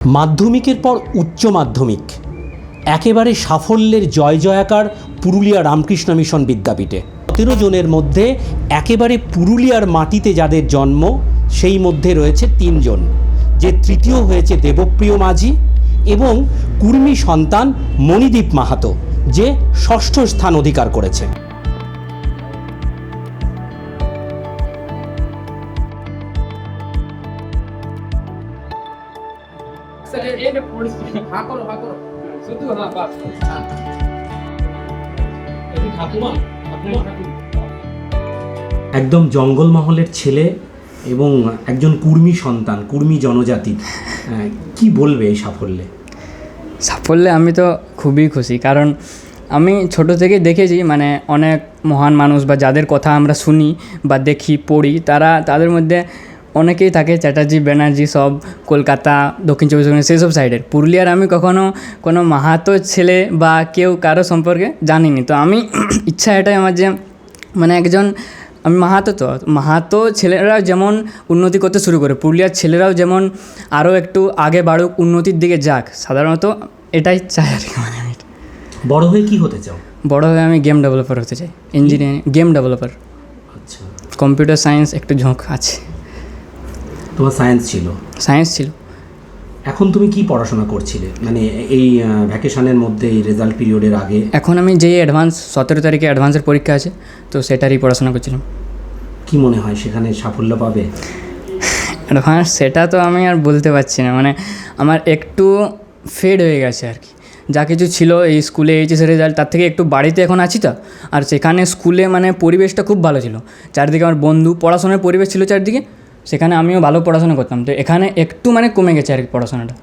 মাধ্যমিকের পর উচ্চ মাধ্যমিক একেবারে সাফল্যের জয় জয়াকার পুরুলিয়া রামকৃষ্ণ মিশন বিদ্যাপীঠে ১৭ জনের মধ্যে একেবারে পুরুলিয়ার মাটিতে যাদের জন্ম সেই মধ্যে রয়েছে ৩ জন, যে তৃতীয় হয়েছে দেবপ্রিয় মাঝি এবং কুর্মী সন্তান মণিদীপ মাহাতো, যে ষষ্ঠ স্থান অধিকার করেছে। একদম জঙ্গলমহলের ছেলে এবং একজন কুর্মী সন্তান, কুর্মী জনজাতি, কি বলবে এই সাফল্যে? আমি তো খুবই খুশি, কারণ আমি ছোট থেকে দেখেছি মানে অনেক মহান মানুষ বা যাদের কথা আমরা শুনি বা দেখি পড়ি, তাদের মধ্যে অনেকেই থাকে চ্যাটার্জি ব্যানার্জি, সব কলকাতা, দক্ষিণ চব্বিশ পরগনা সেসব সাইডের। পুরুলিয়ার আমি কখনো কোনো মাহাতো ছেলে বা কারো সম্পর্কে জানিনি। তো আমি ইচ্ছা এটাই আমার যে মানে আমি মাহাতো ছেলেরাও যেমন উন্নতি করতে শুরু করে, পুরুলিয়ার ছেলেরাও যেমন আরও একটু আগে বাড়ুক, উন্নতির দিকে যাক, সাধারণত এটাই চাই আর কি। মানে আমি বড় হয়ে কি হতে চাও? বড় হয়ে আমি গেম ডেভেলপার হতে চাই, ইঞ্জিনিয়ারিং গেম ডেভেলপার। আচ্ছা, কম্পিউটার সায়েন্স একটু ঝোঁক আছে। তোমার সায়েন্স ছিল? এখন তুমি কি পড়াশোনা করছিলে মানে এই ভ্যাকেশনের মধ্যে, এই রেজাল্ট পিরিয়ডের আগে? এখন আমি যেই অ্যাডভান্স 17 তারিখে অ্যাডভান্সের পরীক্ষা আছে, তো সেটারই পড়াশোনা করছিলাম। কি মনে হয় সেখানে সাফল্য পাবে? অ্যাডভান্স সেটা তো আমি আর বলতে পারছি না, মানে আমার একটু ফেড হয়ে গেছে আর কি। যা কিছু ছিল এই স্কুলে এইচএসের রেজাল্ট, তার থেকে একটু বাড়িতে এখন আছি তো। আর সেখানে স্কুলে মানে পরিবেশটা খুব ভালো ছিল, চারিদিকে আমার বন্ধু, পড়াশোনার পরিবেশ ছিল চারিদিকে, সেখানে আমিও ভালো পড়াশোনা করতাম। তো এখানে একটু মানে কমে গেছে আর কি পড়াশোনাটা।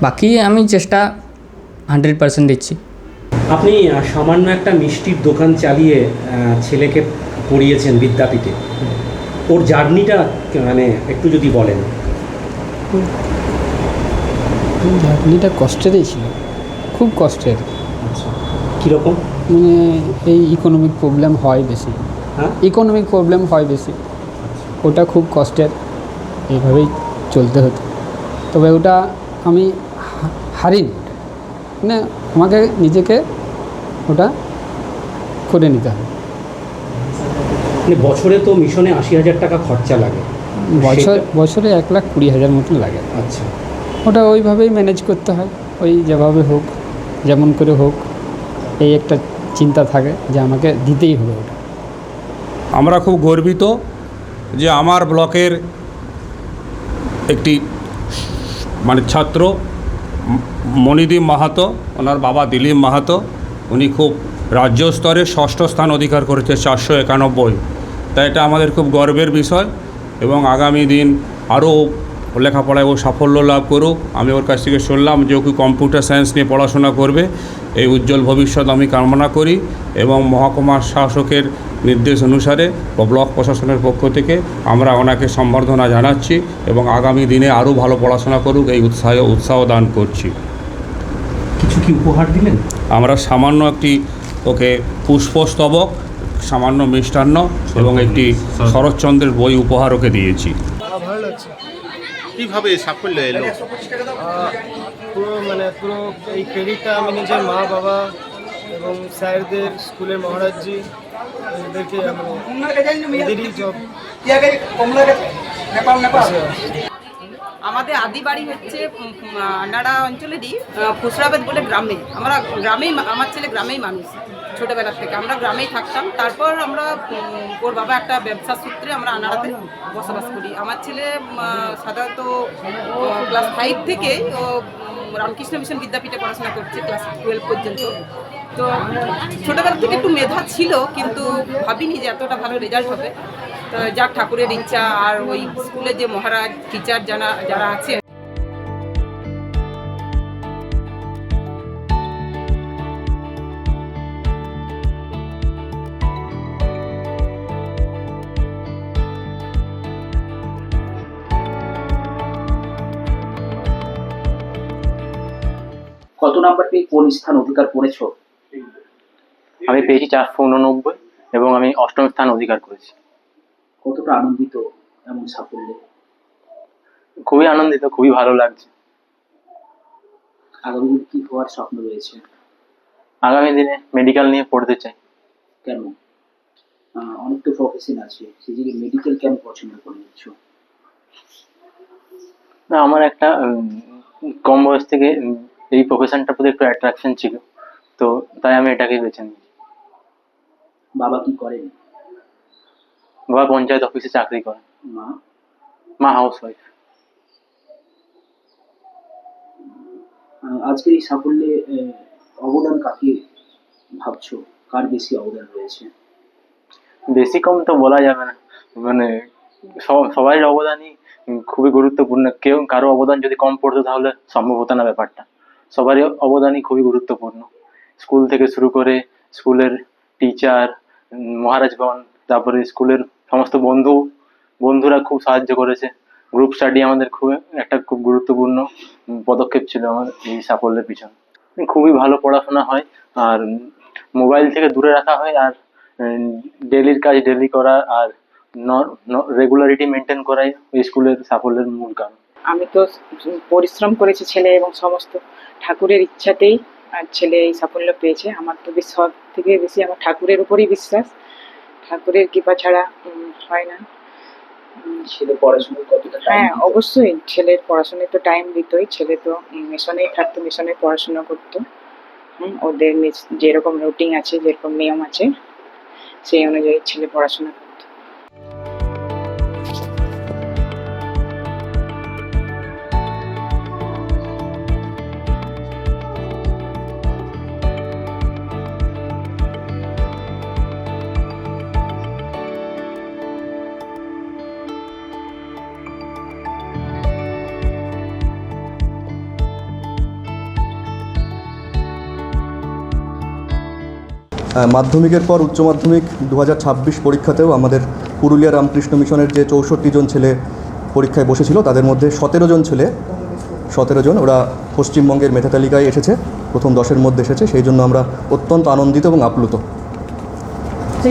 বাকি আমি চেষ্টা 100% দিচ্ছি। আপনি সামান্য একটা মিষ্টির দোকান চালিয়ে ছেলেকে পড়িয়েছেন বিদ্যাপীঠে, ওর জার্নিটা মানে একটু যদি বলেন। জার্নিটা কষ্টেরই ছিল, খুব কষ্টের। আচ্ছা, কীরকম? মানে এই ইকোনমিক প্রবলেম হয় বেশি। ওটা খুব কষ্টের, এইভাবেই চলতে হতো। তবে ওটা আমি হারিনি, মানে আমাকে নিজেকে ওটা করে নিতে হবে। মানে বছরে তো মিশনে 80,000 টাকা খরচা লাগে, বছরে 1,20,000 মতন লাগে। আচ্ছা, ওটা ওইভাবেই ম্যানেজ করতে হয়, ওই যেভাবে হোক, যেমন করে হোক, এই একটা চিন্তা থাকে যে আমাকে দিতেই হবে ওটা। আমরা খুব গর্বিত যে আমার ব্লকের একটি মানে ছাত্র মণিদীপ মাহাতো, ওনার বাবা দিলীপ মাহাতো, উনি খুব রাজ্য স্তরে ষষ্ঠ স্থান অধিকার করেছে 491। তাই এটা আমাদের খুব গর্বের বিষয় এবং আগামী দিন আরও লেখাপড়ায় ও সাফল্য লাভ করুক। আমি ওর কাছ থেকে শুনলাম যে ও কম্পিউটার সায়েন্স নিয়ে পড়াশোনা করবে, এই উজ্জ্বল ভবিষ্যৎ আমি কামনা করি এবং মহকুমা শাসকের নির্দেশ অনুসারে ও ব্লক প্রশাসনের পক্ষ থেকে আমরা ওনাকে সম্বর্ধনা জানাচ্ছি এবং আগামী দিনে আরও ভালো পড়াশোনা করুক এই উৎসাহ দান করছি। কিছু কি উপহার দিলেন? আমরা সামান্য একটি ওকে পুষ্পস্তবক, সামান্য মিষ্টান্ন এবং একটি শরৎচন্দ্রের বই উপহার ওকে দিয়েছি। ভালো লাগছে। কীভাবে সাফল্য এলো? পুরো এই ক্রেডিটটা আমি নিজের মা বাবা এবং স্যারদের, স্কুলের মহারাজজি, এদেরকে এদেরই জব। আমাদের আদি বাড়ি হচ্ছে নাড়া অঞ্চলেরই ফুসরাবাদ বলে গ্রামে। আমার ছেলে গ্রামেই মানুষ, ছোটোবেলার থেকে আমরা গ্রামেই থাকতাম। তারপর আমরা ওর বাবা একটা ব্যবসা সূত্রে আমরা আনাড়াতে বসবাস করি। আমার ছেলে সাধারণত ক্লাস 5 থেকে ও রামকৃষ্ণ মিশন বিদ্যাপীঠে পড়াশোনা করছে, ক্লাস 12 পর্যন্ত। তো ছোটোবেলা থেকে একটু মেধা ছিল, কিন্তু ভাবিনি যে এতটা ভালো রেজাল্ট হবে। তো যাক, ঠাকুরের ইচ্ছা আর ওই স্কুলের যে মহারাজ, টিচার যারা আছে। কত নাম্বার পেয়ে কোন স্থান অধিকার করেছো? আমি পেয়েছি 489 এবং আমি 8ম স্থান অধিকার করেছি। কতটা আনন্দিত এমন সাফল্যে? খুবই আনন্দিত, খুবই ভালো লাগছে। আগামী দিনে কি হওয়ার স্বপ্ন রয়েছে? আগামী দিনে মেডিকেল নিয়ে পড়তে চাই। কেন? অনেক তো প্রফেশন আছে, সেই জায়গায় মেডিকেল কেন পছন্দ করে নিচ্ছ? না, আমার একটা কম বয়স থেকে এই প্রফেশনটার প্রতি একটু অ্যাট্রাকশন ছিল, তো তাই আমি এটাকেই বেছে নিই। বাবা কি করেন? বাবা পঞ্চায়েত অফিসে চাকরি করে। মা? মা হাউস ওয়াইফ। আজকের এই সাফল্যে অবদান কাকে ভাবছো? কার বেশি অবদান রয়েছে? বেশি কম তো বলা যাবে না, মানে সবাই অবদানই খুবই গুরুত্বপূর্ণ। কারো অবদান যদি কম পড়তো তাহলে সম্ভব হতো না ব্যাপারটা। সবারই অবদানই খুবই গুরুত্বপূর্ণ। স্কুল থেকে শুরু করে স্কুলের টিচার, মহারাজগণ, তারপরে স্কুলের সমস্ত বন্ধুরা খুব সাহায্য করেছে। গ্রুপ স্টাডি আমাদের খুব গুরুত্বপূর্ণ পদক্ষেপ ছিল আমার এই সাফল্যের পিছনে। খুবই ভালো পড়াশোনা হয়, আর মোবাইল থেকে দূরে রাখা হয়, আর ডেলির কাজ ডেলি করা, আর রেগুলারিটি মেনটেন করাই ওই স্কুলের সাফল্যের মূল কারণ। আমি তো পরিশ্রম করেছি ছেলে, এবং সমস্ত ঠাকুরের ইচ্ছাতেই ছেলে এই সাফল্য পেয়েছে। আমার তো সব থেকে বেশি আমার ঠাকুরের উপরই বিশ্বাস, ঠাকুরের কৃপা ছাড়া হয় না। ছেলে পড়াশোনা কতটা? হ্যাঁ, অবশ্যই ছেলের পড়াশোনায় তো টাইম দিতই। ছেলে তো মিশনেই থাকতো, মিশনে পড়াশোনা করতো। ওদের যেরকম রুটিন আছে, যেরকম নিয়ম আছে, সেই অনুযায়ী ছেলে পড়াশোনা করতো। মাধ্যমিকের পর উচ্চ মাধ্যমিক 2026 পরীক্ষাতেও আমাদের পুরুলিয়া রামকৃষ্ণ মিশনের যে 64 জন ছেলে পরীক্ষায় বসেছিল, তাদের মধ্যে 17 জন ওরা পশ্চিমবঙ্গের মেধা তালিকায় এসেছে, প্রথম 10-এর মধ্যে এসেছে। সেই জন্য আমরা অত্যন্ত আনন্দিত এবং আপ্লুত।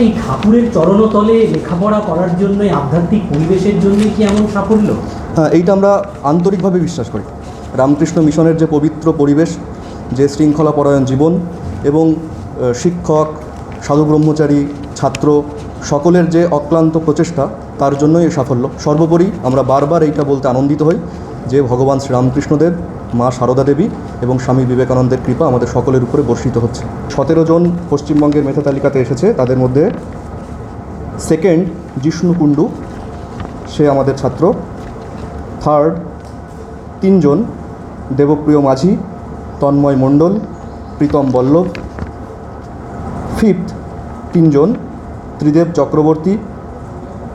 এই ঠাকুরের চরণতলে লেখাপড়া করার জন্য, আধ্যাত্মিক পরিবেশের জন্যই কি এমন সাফল্য? হ্যাঁ, এইটা আমরা আন্তরিকভাবে বিশ্বাস করি। রামকৃষ্ণ মিশনের যে পবিত্র পরিবেশ, যে শৃঙ্খলাপরায়ণ জীবন, এবং শিক্ষক, সাধু ব্রহ্মচারী, ছাত্র সকলের যে অক্লান্ত প্রচেষ্টা, তার জন্যই এই সাফল্য। সর্বোপরি আমরা বারবার এইটা বলতে আনন্দিত হই যে ভগবান শ্রীরামকৃষ্ণদেব, মা সারদা দেবী এবং স্বামী বিবেকানন্দের কৃপা আমাদের সকলের উপরে বর্ষিত হচ্ছে। 17 জন পশ্চিমবঙ্গের মেধা তালিকাতে এসেছে, তাদের মধ্যে সেকেন্ড জিষ্ণু কুণ্ডু, সে আমাদের ছাত্র। থার্ড 3 জন দেবপ্রিয় মাঝি, তন্ময় মণ্ডল, প্রীতম বল্লভ। ফিফথ 3 জন ত্রিদেব চক্রবর্তী,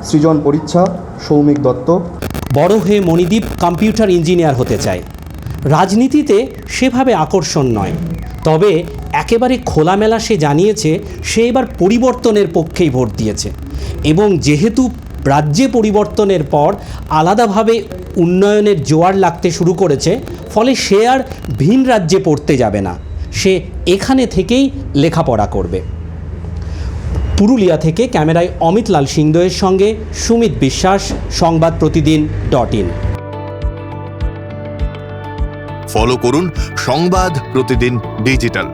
সৃজন পরিচ্ছা, সৌমিক দত্ত। বড় হয়ে মণিদীপ কম্পিউটার ইঞ্জিনিয়ার হতে চায়। রাজনীতিতে সেভাবে আকর্ষণ নয়, তবে একেবারে খোলামেলা সে জানিয়েছে সে এবার পরিবর্তনের পক্ষেই ভোট দিয়েছে, এবং যেহেতু রাজ্যে পরিবর্তনের পর আলাদাভাবে উন্নয়নের জোয়ার লাগতে শুরু করেছে, ফলে সে আর ভিন রাজ্যে পড়তে যাবে না, সে এখানে থেকেই লেখাপড়া করবে। পুরুলিয়া থেকে ক্যামেরায় অমিত লাল সিংদয়ের সঙ্গে সুমিত বিশ্বাস, সংবাদ প্রতিদিন.in। ফলো করুন সংবাদ প্রতিদিন ডিজিটাল।